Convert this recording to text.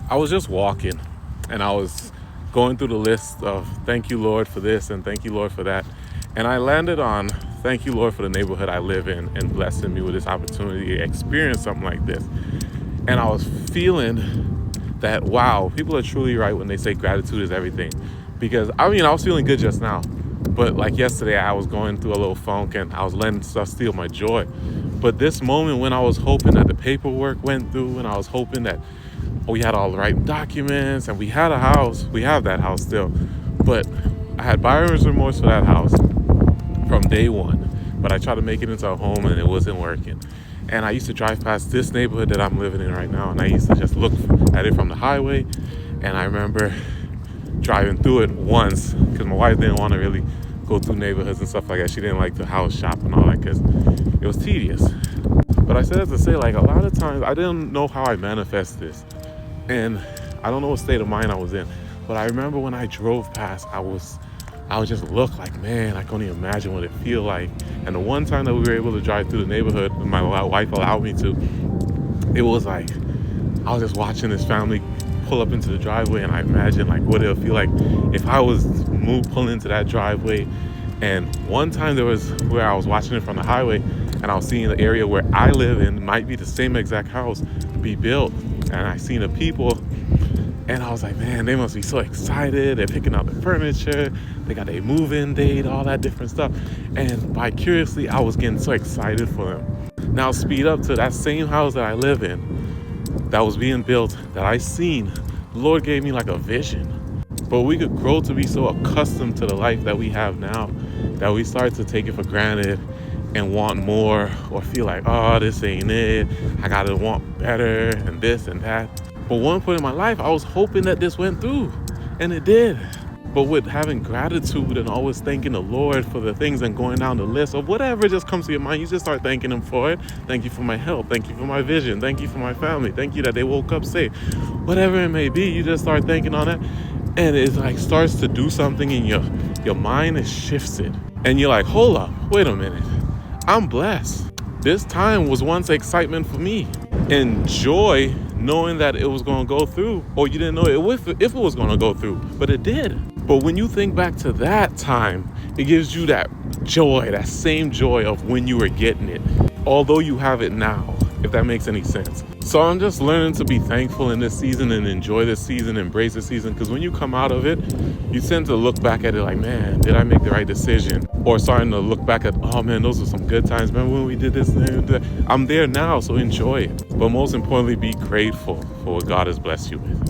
I was just walking and I was going through the list of thank you, Lord, for this and thank you, Lord, for that. And I landed on thank you, Lord, for the neighborhood I live in and blessing me with this opportunity to experience something like this. And I was feeling that, wow, people are truly right when they say gratitude is everything. Because, I was feeling good just now. But like yesterday, I was going through a little funk and I was letting stuff steal my joy. But this moment when I was hoping that the paperwork went through and I was hoping that we had all the right documents and we had a house, we have that house still. But I had buyer's remorse for that house from day one. But I tried to make it into a home and it wasn't working. And I used to drive past this neighborhood that I'm living in right now, and I used to just look at it from the highway. And I remember driving through it once because my wife didn't want to really go through neighborhoods and stuff like that. She didn't like the house shop and all that because it was tedious. But I said that to say, like, a lot of times I didn't know how I manifest this, and I don't know what state of mind I was in. But I remember when I drove past, I would just look like, man, I couldn't even imagine what it feel like. And the one time that we were able to drive through the neighborhood, and my wife allowed me to, it was like I was just watching this family pull up into the driveway, and I imagined like what it would feel like if I was pulling into that driveway. And one time there was where I was watching it from the highway, and I was seeing the area where I live in might be the same exact house be built, and I seen the people. And I was like, man, they must be so excited. They're picking out the furniture. They got a move-in date, all that different stuff. And vicariously, I was getting so excited for them. Now speed up to that same house that I live in, that was being built, that I seen. The Lord gave me like a vision. But we could grow to be so accustomed to the life that we have now that we start to take it for granted and want more, or feel like, oh, this ain't it. I gotta want better and this and that. But one point in my life, I was hoping that this went through, and it did. But with having gratitude and always thanking the Lord for the things and going down the list of whatever just comes to your mind, you just start thanking Him for it. Thank you for my health. Thank you for my vision. Thank you for my family. Thank you that they woke up safe. Whatever it may be, you just start thanking on it. And it like starts to do something in your mind. It shifts it. And you're like, hold up, wait a minute. I'm blessed. This time was once excitement for me. And joy knowing that it was going to go through, or you didn't know if it was going to go through, but it did. But when you think back to that time, it gives you that joy, that same joy of when you were getting it, although you have it now, if that makes any sense. So I'm just learning to be thankful in this season and enjoy this season, embrace this season, because when you come out of it, you tend to look back at it like, man, did I make the right decision? Or starting to look back at, oh man, those were some good times. Remember when we did this? I'm there now, so enjoy it. But most importantly, be grateful for what God has blessed you with.